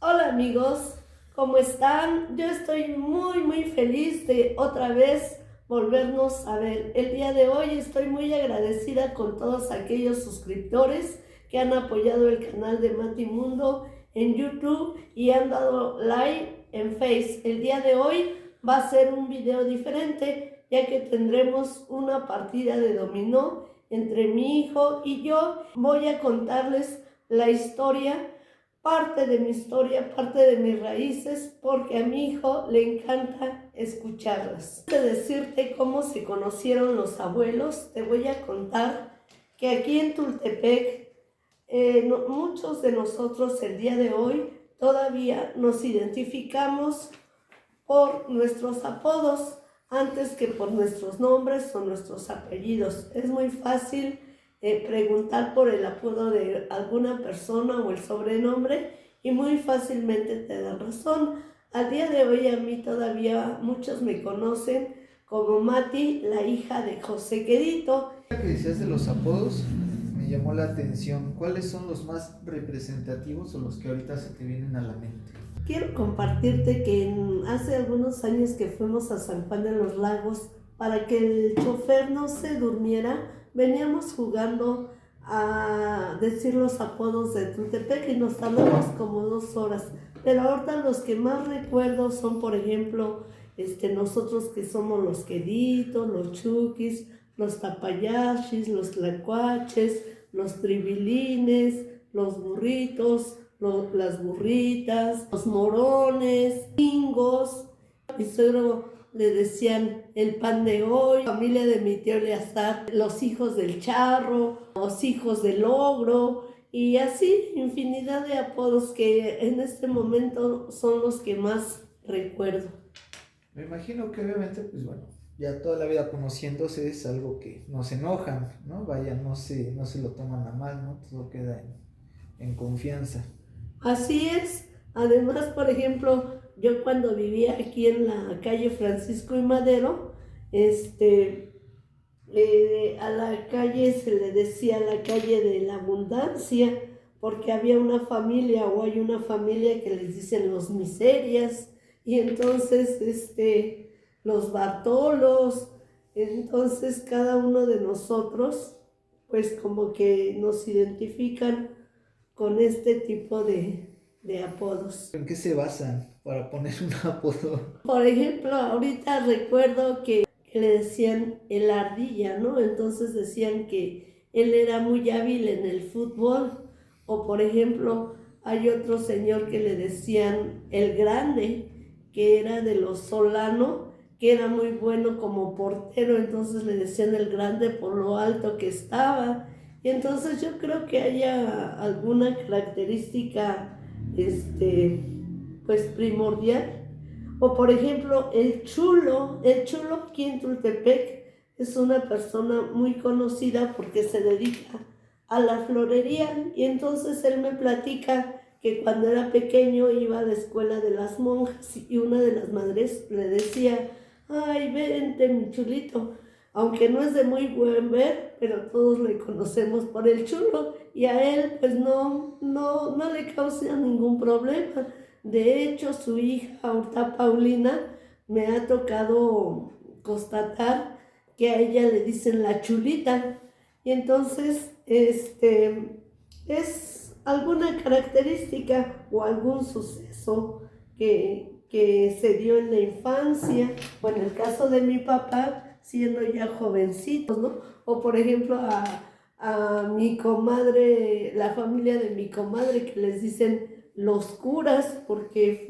Hola amigos, ¿cómo están? Yo estoy muy feliz de otra vez volvernos a ver. El día de hoy estoy muy agradecida con todos aquellos suscriptores que han apoyado el canal de Mati Mundo en YouTube y han dado like en Face. El día de hoy va a ser un video diferente, ya que tendremos una partida de dominó entre mi hijo y yo. Voy a contarles la historia, parte de mi historia, parte de mis raíces, porque a mi hijo le encanta escucharlas. Antes de decirte cómo se conocieron los abuelos, te voy a contar que aquí en Tultepec, muchos de nosotros el día de hoy todavía nos identificamos por nuestros apodos antes que por nuestros nombres o nuestros apellidos. Es muy fácil preguntar por el apodo de alguna persona o el sobrenombre y muy fácilmente te dan razón. Al día de hoy a mí todavía muchos me conocen como Mati, la hija de José Quedito. Que decías de los apodos, me llamó la atención. ¿Cuáles son los más representativos o los que ahorita se te vienen a la mente? Quiero compartirte que hace algunos años que fuimos a San Juan de los Lagos, para que el chofer no se durmiera, veníamos jugando a decir los apodos de Tultepec y nos tardamos como 2 horas. Pero ahorita los que más recuerdo son, por ejemplo, nosotros que somos los Queditos, los Chukis, los Tapayashis, los Tlacuaches, los Tribilines, los Burritos, las burritas, los morones, pingos. Mi suegro le decían el pan de hoy, la familia de mi tío Eleazar, los hijos del charro, los hijos del ogro, y así infinidad de apodos que en este momento son los que más recuerdo. Me imagino que obviamente, pues bueno, ya toda la vida conociéndose es algo que nos enojan, ¿no? Vaya, no se lo toman a mal, ¿no? Todo queda en confianza. Así es. Además, por ejemplo, yo cuando vivía aquí en la calle Francisco y Madero, a la calle se le decía la calle de la abundancia, porque había una familia o hay una familia que les dicen los miserias, y entonces los Bartolos. Entonces cada uno de nosotros pues como que nos identifican con este tipo de apodos. ¿En qué se basan para poner un apodo? Por ejemplo, ahorita recuerdo que le decían el ardilla, ¿no? Entonces decían que él era muy hábil en el fútbol. O por ejemplo, hay otro señor que le decían el grande, que era de los Solano, que era muy bueno como portero, entonces le decían el grande por lo alto que estaba. Y entonces yo creo que haya alguna característica, pues primordial. O por ejemplo, el chulo aquí en Tultepec es una persona muy conocida porque se dedica a la florería, y entonces él me platica que cuando era pequeño iba a la escuela de las monjas y una de las madres le decía: ay, vente mi chulito, aunque no es de muy buen ver, pero todos le conocemos por el chulo, y a él pues no le causa ningún problema. De hecho, su hija, ahorita Paulina, me ha tocado constatar que a ella le dicen la chulita. Y entonces, es alguna característica o algún suceso que se dio en la infancia, o en el caso de mi papá, siendo ya jovencitos, ¿no? O por ejemplo, a mi comadre, la familia de mi comadre, que les dicen los curas, porque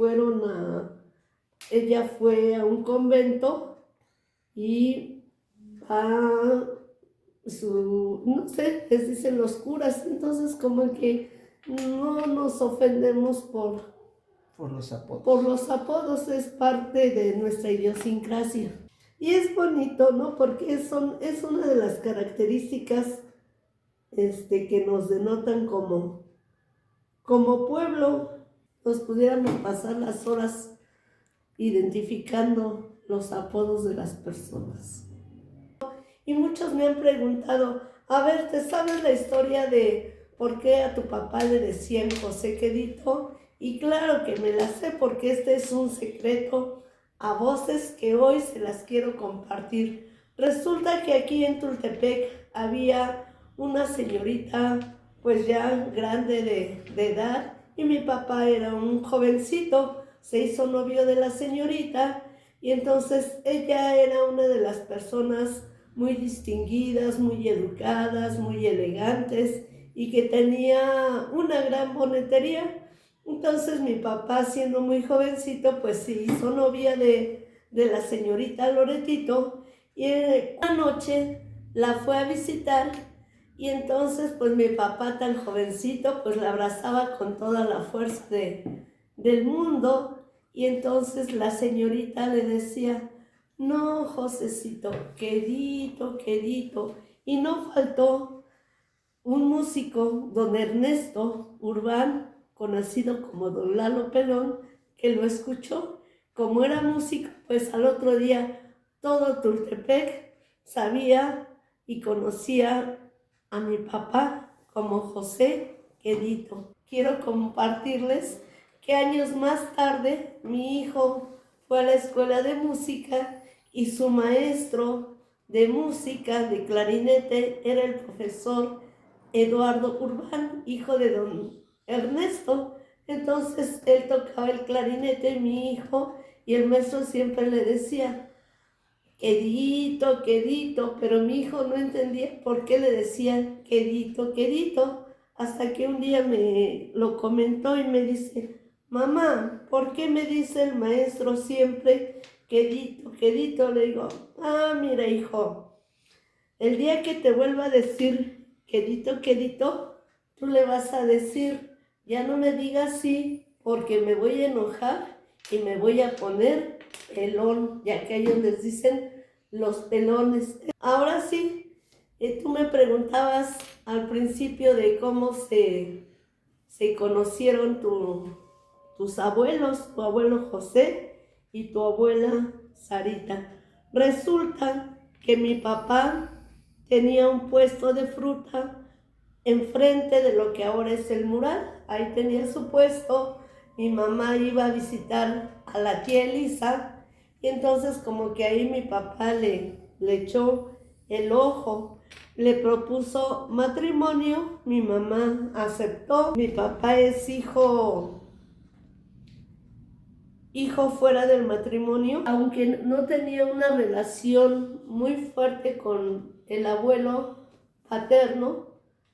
ella fue a un convento y no sé, les dicen los curas. Entonces como que no nos ofendemos Por los por apodos. los apodos, es parte de nuestra idiosincrasia. Y es bonito, ¿no? Porque es una de las características que nos denotan como pueblo. Nos pudiéramos pasar las horas identificando los apodos de las personas. Y muchos me han preguntado: a ver, ¿te sabes la historia de por qué a tu papá le decían José Quedito Y claro que me las sé porque este es un secreto a voces que hoy se las quiero compartir. Resulta que aquí en Tultepec había una señorita pues ya grande de edad y mi papá era un jovencito, se hizo novio de la señorita y entonces ella era una de las personas muy distinguidas, muy educadas, muy elegantes y que tenía una gran bonetería. Entonces mi papá, siendo muy jovencito, pues se hizo novia de la señorita Loretito y una noche la fue a visitar y entonces pues mi papá tan jovencito pues la abrazaba con toda la fuerza del mundo y entonces la señorita le decía, no, Josecito, quedito, quedito. Y no faltó un músico, don Ernesto Urbán, conocido como don Lalo Pelón, que lo escuchó. Como era músico, pues al otro día todo Tultepec sabía y conocía a mi papá como José Quedito. Quiero compartirles que años más tarde mi hijo fue a la escuela de música y su maestro de música, de clarinete, era el profesor Eduardo Urbán, hijo de don Ernesto. Entonces él tocaba el clarinete, mi hijo, y el maestro siempre le decía, quedito, quedito, pero mi hijo no entendía por qué le decían quedito, quedito, hasta que un día me lo comentó y me dice, mamá, ¿por qué me dice el maestro siempre quedito, quedito? Le digo, mira hijo, el día que te vuelva a decir quedito, quedito, tú le vas a decir, ya no me digas sí, porque me voy a enojar y me voy a poner pelón, ya que a ellos les dicen los pelones. Ahora sí, tú me preguntabas al principio de cómo se conocieron tus abuelos, tu abuelo José y tu abuela Sarita. Resulta que mi papá tenía un puesto de fruta enfrente de lo que ahora es el mural. Ahí tenía su puesto. Mi mamá iba a visitar a la tía Elisa y entonces como que ahí mi papá le echó el ojo, le propuso matrimonio, mi mamá aceptó. Mi papá es hijo fuera del matrimonio, aunque no tenía una relación muy fuerte con el abuelo paterno.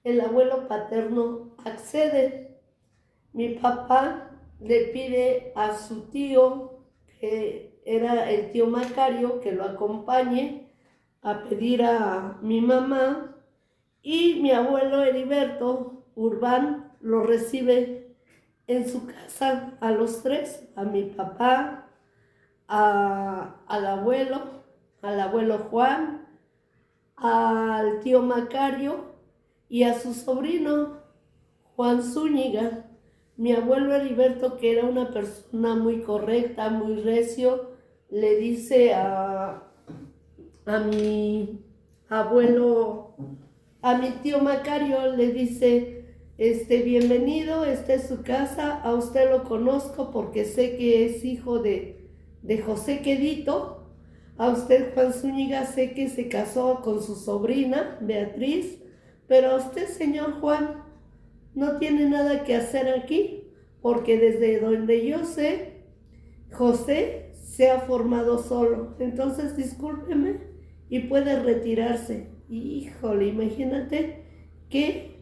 El abuelo paterno accede. Mi papá le pide a su tío, que era el tío Macario, que lo acompañe a pedir a mi mamá, y mi abuelo Heriberto Urbán lo recibe en su casa a los tres, a mi papá, al abuelo Juan, al tío Macario y a su sobrino Juan Zúñiga. Mi abuelo Heriberto, que era una persona muy correcta, muy recio, le dice a mi abuelo, a mi tío Macario, le dice, bienvenido, esta es su casa, a usted lo conozco porque sé que es hijo de José Quedito. A usted, Juan Zúñiga, sé que se casó con su sobrina, Beatriz, pero a usted, señor Juan, no tiene nada que hacer aquí, porque desde donde yo sé, José se ha formado solo. Entonces, discúlpeme y puede retirarse. Híjole, imagínate qué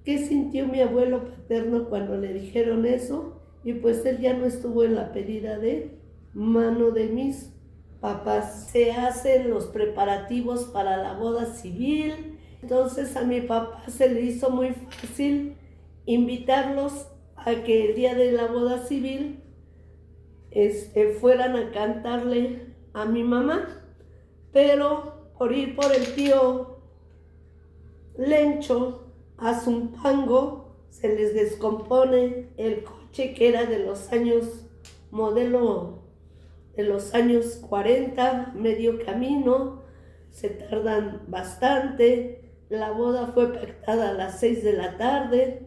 sintió mi abuelo paterno cuando le dijeron eso, y pues él ya no estuvo en la pedida de mano de mis papás. Se hacen los preparativos para la boda civil. Entonces a mi papá se le hizo muy fácil invitarlos a que el día de la boda civil fueran a cantarle a mi mamá, pero por ir por el tío Lencho a Zumpango se les descompone el coche, que era de los años, modelo de los años 40, medio camino, se tardan bastante. La boda fue pactada a las 6 de la tarde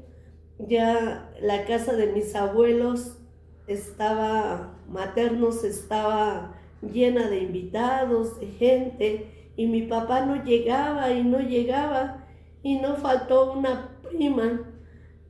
ya la casa de mis abuelos maternos estaba llena de invitados, de gente, y mi papá no llegaba y no llegaba, y no faltó una prima,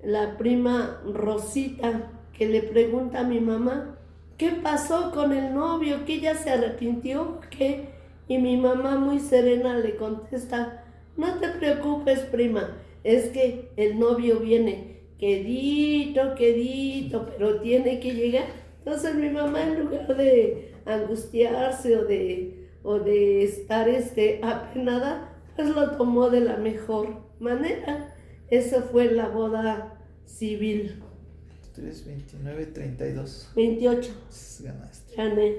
la prima Rosita, que le pregunta a mi mamá, ¿qué pasó con el novio? ¿Que ella se arrepintió? ¿Qué? Y mi mamá muy serena le contesta, no te preocupes, prima, es que el novio viene quedito, quedito, pero tiene que llegar. Entonces mi mamá, en lugar de angustiarse o de estar apenada, pues lo tomó de la mejor manera. Esa fue la boda civil. 3, 29, 32. 28. Ganaste. Gané.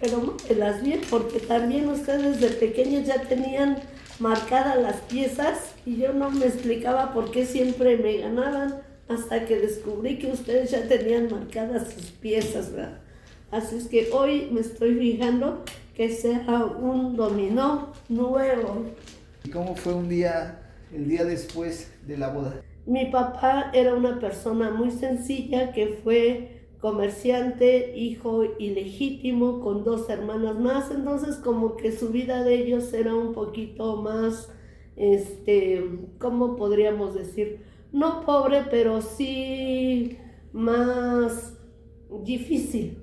Pero móvelas bien, porque también ustedes de pequeños ya tenían marcadas las piezas y yo no me explicaba por qué siempre me ganaban hasta que descubrí que ustedes ya tenían marcadas sus piezas, ¿verdad? Así es que hoy me estoy fijando que sea un dominó nuevo. ¿Y cómo fue el día después de la boda? Mi papá era una persona muy sencilla que fue comerciante, hijo ilegítimo, con 2 hermanas más, entonces como que su vida de ellos era un poquito más, ¿cómo podríamos decir? No pobre, pero sí más difícil.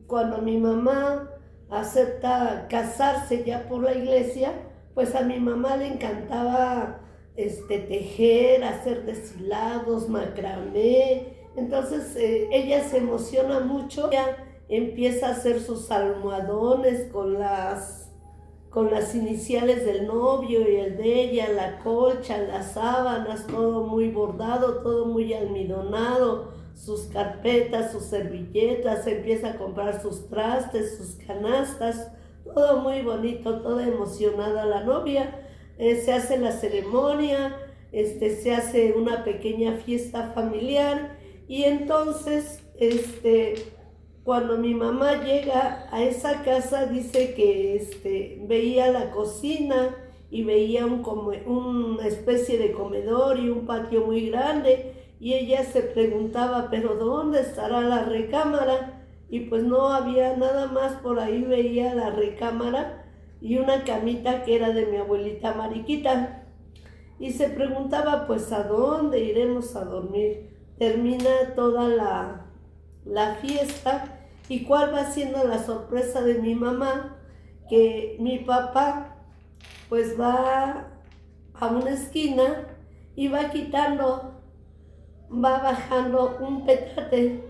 Cuando mi mamá acepta casarse ya por la iglesia, pues a mi mamá le encantaba tejer, hacer deshilados, macramé. Entonces ella se emociona mucho, ella empieza a hacer sus almohadones con las iniciales del novio y el de ella, la colcha, las sábanas, todo muy bordado, todo muy almidonado, sus carpetas, sus servilletas, empieza a comprar sus trastes, sus canastas, todo muy bonito, toda emocionada la novia. Se hace la ceremonia, se hace una pequeña fiesta familiar y entonces cuando mi mamá llega a esa casa dice que veía la cocina y veía una especie de comedor y un patio muy grande y ella se preguntaba, pero ¿dónde estará la recámara? Y pues no había nada más, por ahí veía la recámara y una camita que era de mi abuelita Mariquita. Y se preguntaba, pues, ¿a dónde iremos a dormir? Termina toda la fiesta y cuál va siendo la sorpresa de mi mamá, que mi papá pues va a una esquina y va bajando un petate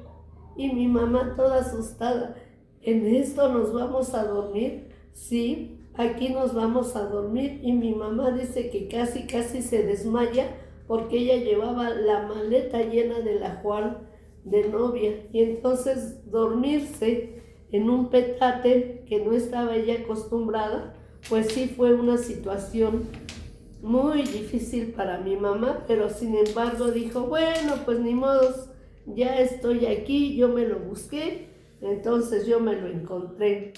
y mi mamá toda asustada, ¿en esto nos vamos a dormir? Sí, aquí nos vamos a dormir. Y mi mamá dice que casi se desmaya porque ella llevaba la maleta llena del ajuar de novia y entonces dormirse en un petate que no estaba ella acostumbrada, pues sí fue una situación muy difícil para mi mamá, pero sin embargo dijo, bueno, pues ni modos, ya estoy aquí, yo me lo busqué, entonces yo me lo encontré.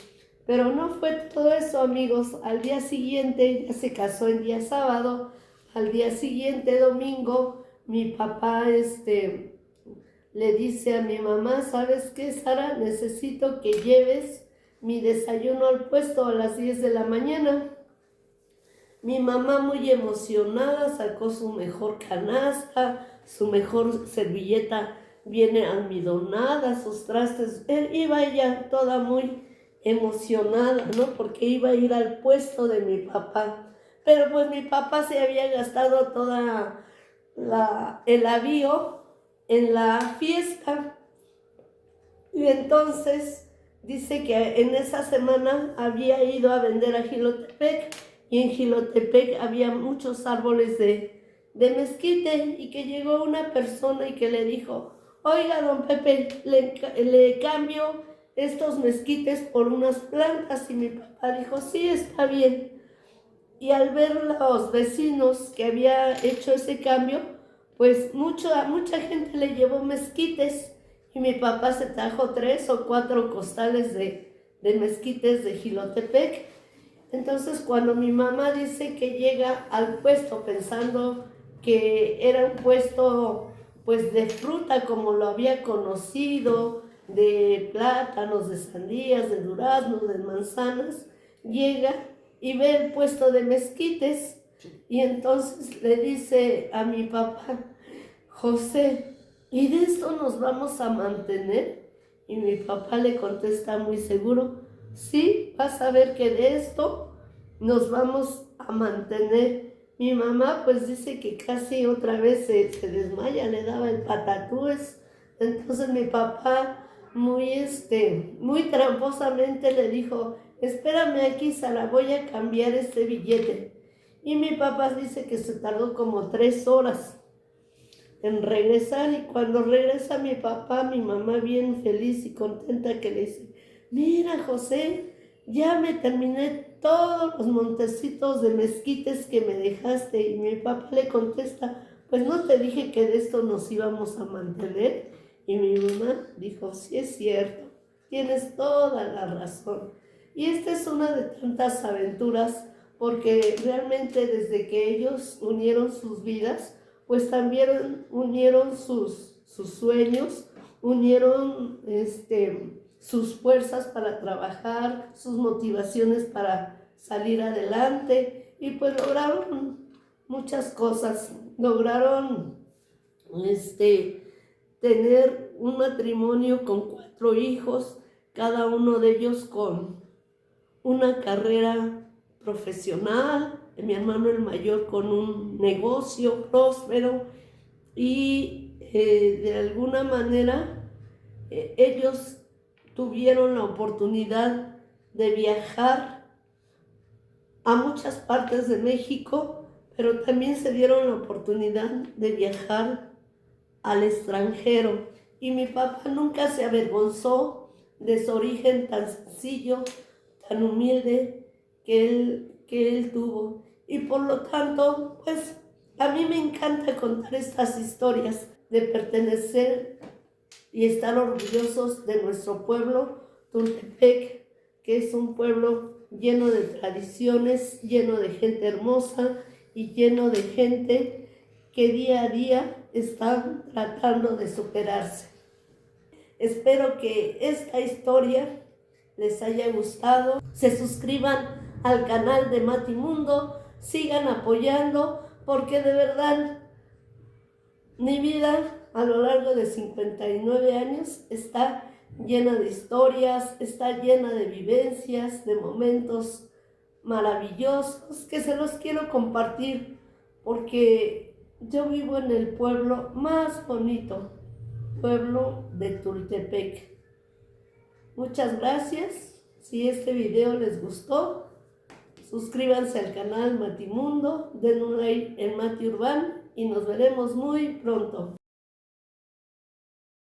Pero no fue todo eso, amigos. Al día siguiente, ella se casó el día sábado, al día siguiente, domingo, mi papá le dice a mi mamá, ¿sabes qué, Sara? Necesito que lleves mi desayuno al puesto a las 10 de la mañana. Mi mamá muy emocionada sacó su mejor canasta, su mejor servilleta bien almidonada, sus trastes. Iba ella toda muy emocionada, ¿no? Porque iba a ir al puesto de mi papá. Pero pues mi papá se había gastado toda el avío en la fiesta. Y entonces dice que en esa semana había ido a vender a Jilotepec y en Jilotepec había muchos árboles de mezquite y que llegó una persona y que le dijo, oiga, don Pepe, le cambio estos mezquites por unas plantas. Y mi papá dijo, sí, está bien. Y al ver los vecinos que había hecho ese cambio, pues mucha gente le llevó mezquites y mi papá se trajo 3 o 4 costales de mezquites de Jilotepec. Entonces cuando mi mamá dice que llega al puesto pensando que era un puesto pues de fruta como lo había conocido, de plátanos, de sandías, de duraznos, de manzanas, llega y ve el puesto de mezquites y entonces le dice a mi papá: José, ¿y de esto nos vamos a mantener? Y mi papá le contesta muy seguro: sí, vas a ver que de esto nos vamos a mantener. Mi mamá pues dice que casi otra vez se desmaya, le daba el patatúes. Entonces mi papá muy tramposamente le dijo: espérame aquí, Sara, voy a cambiar este billete. Y mi papá dice que se tardó como 3 horas en regresar, y cuando regresa mi papá, mi mamá bien feliz y contenta que le dice: mira, José, ya me terminé todos los montecitos de mezquites que me dejaste. Y mi papá le contesta: pues no te dije que de esto nos íbamos a mantener. Y mi mamá dijo: sí es cierto, tienes toda la razón. Y esta es una de tantas aventuras, porque realmente desde que ellos unieron sus vidas, pues también unieron sus sueños, unieron sus fuerzas para trabajar, sus motivaciones para salir adelante, y pues lograron muchas cosas. Lograron tener un matrimonio con 4 hijos, cada uno de ellos con una carrera profesional, mi hermano el mayor con un negocio próspero, y de alguna manera ellos tuvieron la oportunidad de viajar a muchas partes de México, pero también se dieron la oportunidad de viajar al extranjero. Y mi papá nunca se avergonzó de su origen tan sencillo, tan humilde que él tuvo. Y por lo tanto, pues a mí me encanta contar estas historias de pertenecer y estar orgullosos de nuestro pueblo, Tultepec, que es un pueblo lleno de tradiciones, lleno de gente hermosa y lleno de gente que día a día están tratando de superarse. Espero que esta historia les haya gustado. Se suscriban al canal de Matimundo, sigan apoyando, porque de verdad mi vida a lo largo de 59 años está llena de historias, está llena de vivencias, de momentos maravillosos que se los quiero compartir, porque yo vivo en el pueblo más bonito, pueblo de Tultepec. Muchas gracias. Si este video les gustó, suscríbanse al canal Matimundo, den un like en Mati Urbán y nos veremos muy pronto.